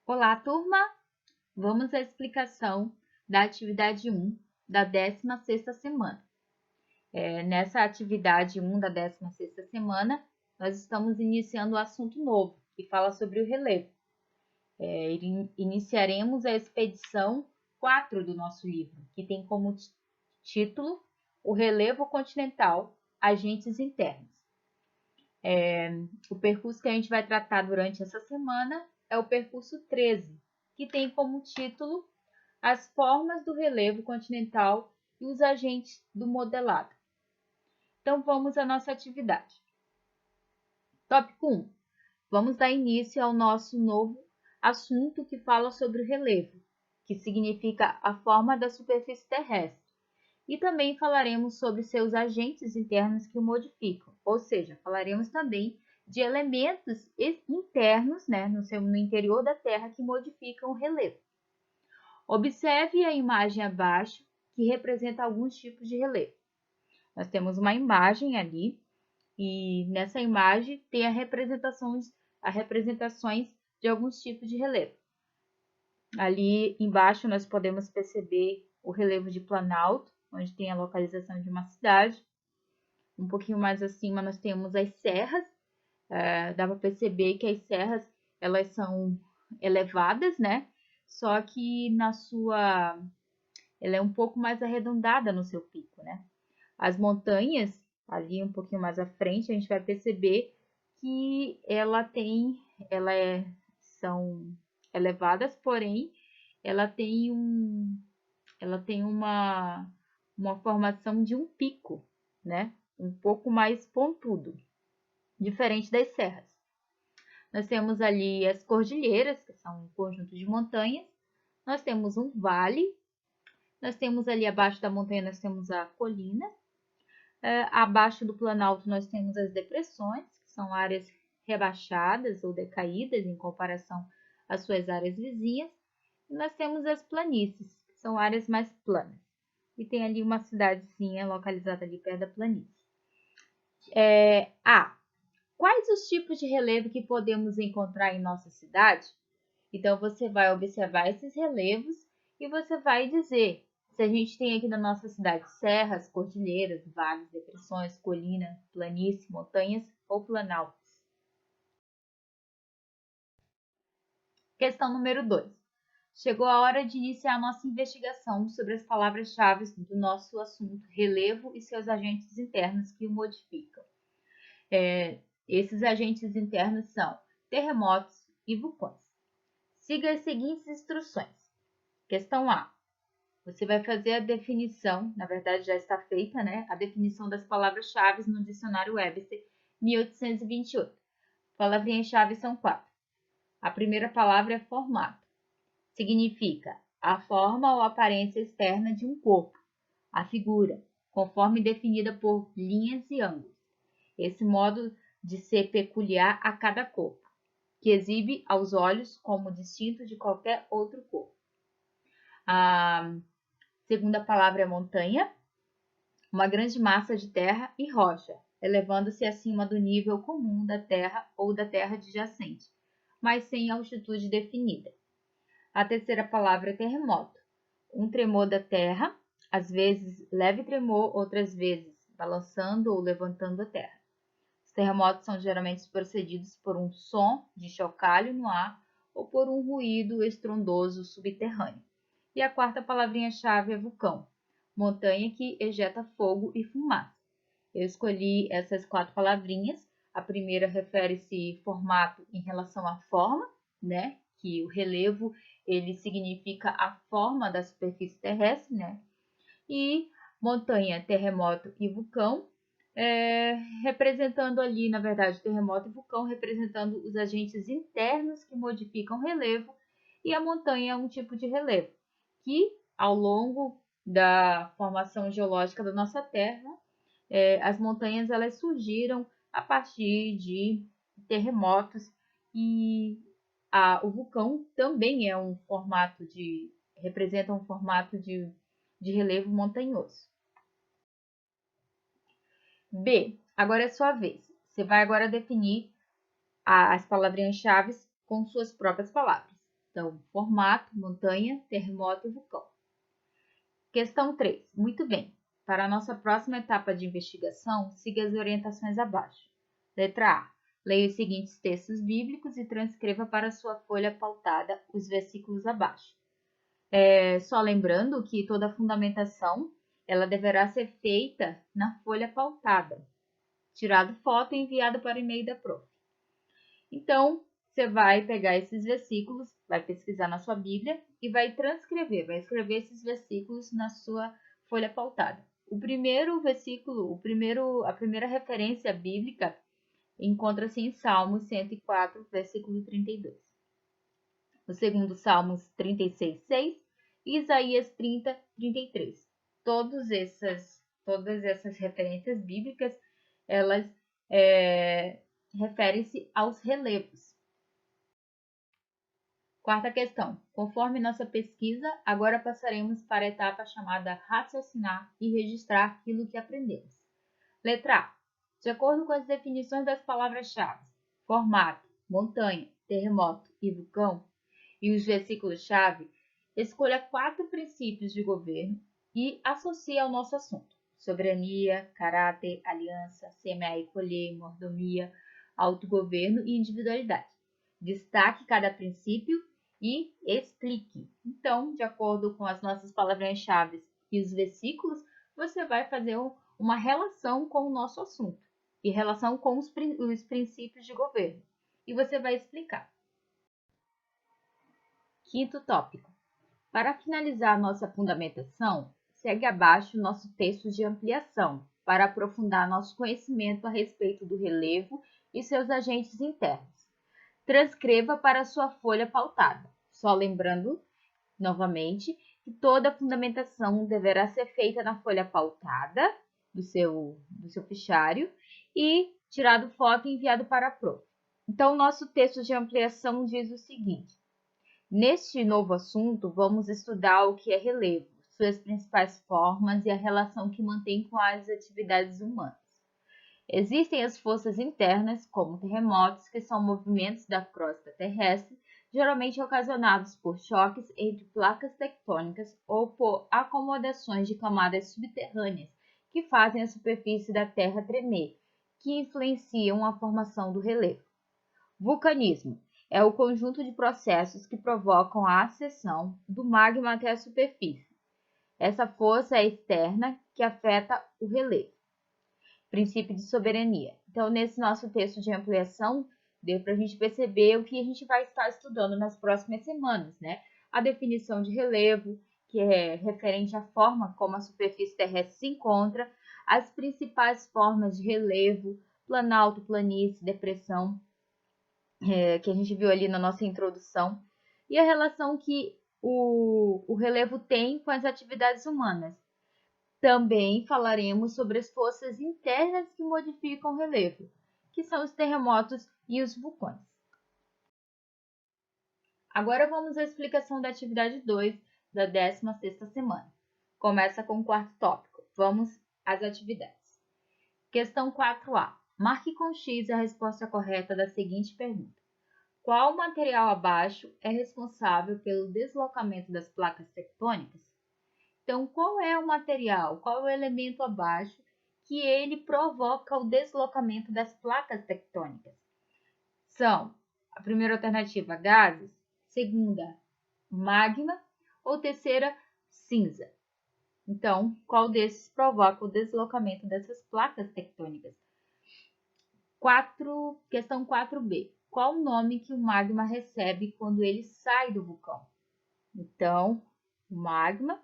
Olá, turma! Vamos à explicação da atividade 1 da 16ª semana. Nessa atividade 1 da 16ª semana, nós estamos iniciando um assunto novo, que fala sobre o relevo. Iniciaremos a expedição 4 do nosso livro, que tem como título O Relevo Continental, Agentes Internos. O percurso que a gente vai tratar durante essa semana é o percurso 13, que tem como título As formas do relevo continental e os agentes do modelado. Então, vamos à nossa atividade. Tópico 1. Vamos dar início ao nosso novo assunto que fala sobre o relevo, que significa a forma da superfície terrestre. E também falaremos sobre seus agentes internos que o modificam, ou seja, falaremos também de elementos internos, no interior da Terra que modificam o relevo. Observe a imagem abaixo, que representa alguns tipos de relevo. Nós temos uma imagem ali, e nessa imagem tem as representações de alguns tipos de relevo. Ali embaixo nós podemos perceber o relevo de Planalto, onde tem a localização de uma cidade. Um pouquinho mais acima nós temos as serras. Dá para perceber que as serras elas são elevadas, né? Só que ela é um pouco mais arredondada no seu pico, né? As montanhas, ali um pouquinho mais à frente, a gente vai perceber que são elevadas, porém ela tem uma formação de um pico, né? Um pouco mais pontudo, diferente das serras. Nós temos ali as cordilheiras, que são um conjunto de montanhas. Nós temos um vale. Nós temos ali abaixo da montanha, nós temos a colina. Abaixo do planalto, nós temos as depressões, que são áreas rebaixadas ou decaídas em comparação às suas áreas vizinhas. E nós temos as planícies, que são áreas mais planas. E tem ali uma cidadezinha localizada ali perto da planície. Quais os tipos de relevo que podemos encontrar em nossa cidade? Então, você vai observar esses relevos e você vai dizer se a gente tem aqui na nossa cidade serras, cordilheiras, vales, depressões, colinas, planícies, montanhas ou planaltos. Questão número 2. Chegou a hora de iniciar a nossa investigação sobre as palavras-chave do nosso assunto relevo e seus agentes internos que o modificam. Esses agentes internos são terremotos e vulcões. Siga as seguintes instruções. Questão A. Você vai fazer a definição, na verdade já está feita, né? A definição das palavras-chave no dicionário Webster 1828. Palavrinhas-chave são 4. A primeira palavra é formato. Significa a forma ou aparência externa de um corpo, a figura, conforme definida por linhas e ângulos. Esse modo de ser peculiar a cada corpo, que exibe aos olhos como distinto de qualquer outro corpo. A segunda palavra é montanha, uma grande massa de terra e rocha, elevando-se acima do nível comum da terra ou da terra adjacente, mas sem altitude definida. A terceira palavra é terremoto, um tremor da terra, às vezes leve tremor, outras vezes balançando ou levantando a terra. Os terremotos são geralmente precedidos por um som de chocalho no ar ou por um ruído estrondoso subterrâneo. E a quarta palavrinha-chave é vulcão, montanha que ejeta fogo e fumaça. Eu escolhi essas 4 palavrinhas. A primeira refere-se formato em relação à forma, né? Que o relevo ele significa a forma da superfície terrestre, né? E montanha, terremoto e vulcão, representando ali, na verdade, terremoto e vulcão, representando os agentes internos que modificam o relevo, e a montanha é um tipo de relevo, que ao longo da formação geológica da nossa Terra, as montanhas elas surgiram a partir de terremotos e o vulcão também é representa um formato de relevo montanhoso. B. Agora é sua vez. Você vai agora definir as palavrinhas-chave com suas próprias palavras. Então, formato, montanha, terremoto e vulcão. Questão 3. Muito bem. Para a nossa próxima etapa de investigação, siga as orientações abaixo. Letra A. Leia os seguintes textos bíblicos e transcreva para sua folha pautada os versículos abaixo. Só lembrando que toda a fundamentação ela deverá ser feita na folha pautada. Tirado foto e enviado para o e-mail da prof. Então, você vai pegar esses versículos, vai pesquisar na sua Bíblia e vai transcrever, vai escrever esses versículos na sua folha pautada. O primeiro versículo, a primeira referência bíblica encontra-se em Salmos 104, versículo 32. O segundo, Salmos 36, 6 e Isaías 30, 33. Todas essas referências bíblicas, elas referem-se aos relevos. Quarta questão. Conforme nossa pesquisa, agora passaremos para a etapa chamada raciocinar e registrar aquilo que aprendemos. Letra A. De acordo com as definições das palavras-chave, formato, montanha, terremoto e vulcão, e os versículos-chave, escolha 4 princípios de governo e associe ao nosso assunto. Soberania, caráter, aliança, semear e colher, mordomia, autogoverno e individualidade. Destaque cada princípio e explique. Então, de acordo com as nossas palavras-chave e os versículos, você vai fazer uma relação com o nosso assunto e relação com os princípios de governo. E você vai explicar. Quinto tópico. Para finalizar nossa fundamentação, segue abaixo nosso texto de ampliação, para aprofundar nosso conhecimento a respeito do relevo e seus agentes internos. Transcreva para sua folha pautada. Só lembrando, novamente, que toda a fundamentação deverá ser feita na folha pautada do seu fichário e tirado foto e enviado para a prof. Então, nosso texto de ampliação diz o seguinte. Neste novo assunto, vamos estudar o que é relevo, suas principais formas e a relação que mantém com as atividades humanas. Existem as forças internas, como terremotos, que são movimentos da crosta terrestre, geralmente ocasionados por choques entre placas tectônicas ou por acomodações de camadas subterrâneas que fazem a superfície da Terra tremer, que influenciam a formação do relevo. Vulcanismo é o conjunto de processos que provocam a ascensão do magma até a superfície. Essa força é externa que afeta o relevo. Princípio de soberania. Então, nesse nosso texto de ampliação, deu para a gente perceber o que a gente vai estar estudando nas próximas semanas, né? A definição de relevo, que é referente à forma como a superfície terrestre se encontra, as principais formas de relevo, planalto, planície, depressão, que a gente viu ali na nossa introdução, e a relação que o relevo tem com as atividades humanas. Também falaremos sobre as forças internas que modificam o relevo, que são os terremotos e os vulcões. Agora vamos à explicação da atividade 2 da 16ª semana. Começa com o quarto tópico. Vamos às atividades. Questão 4A. Marque com X a resposta correta da seguinte pergunta. Qual material abaixo é responsável pelo deslocamento das placas tectônicas? Então, qual é o material, qual é o elemento abaixo que ele provoca o deslocamento das placas tectônicas? São a primeira alternativa, gases, segunda, magma ou terceira, cinza. Então, qual desses provoca o deslocamento dessas placas tectônicas? Questão 4b. Qual o nome que o magma recebe quando ele sai do vulcão? Então, o magma,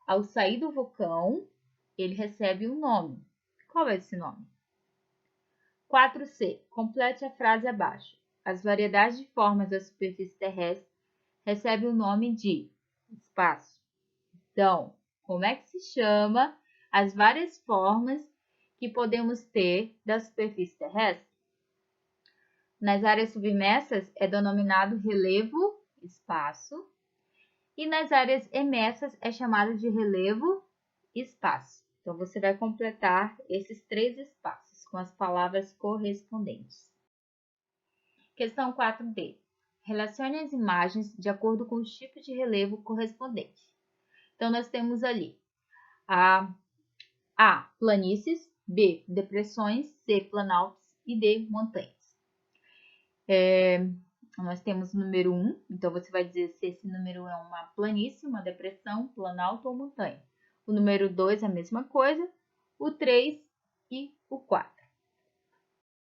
ao sair do vulcão, ele recebe um nome. Qual é esse nome? 4c. Complete a frase abaixo. As variedades de formas da superfície terrestre recebem o nome de espaço. Então, como é que se chama as várias formas que podemos ter da superfície terrestre? Nas áreas submersas é denominado relevo, espaço, e nas áreas emersas é chamado de relevo, espaço. Então, você vai completar esses 3 espaços com as palavras correspondentes. Questão 4D. Relacione as imagens de acordo com os tipos de relevo correspondentes. Então, nós temos ali A. Planícies, B. Depressões, C. Planaltos e D. Montanhas. Nós temos o número 1, então você vai dizer se esse número é uma planície, uma depressão, planalto ou montanha. O número 2 é a mesma coisa, o 3 e o 4.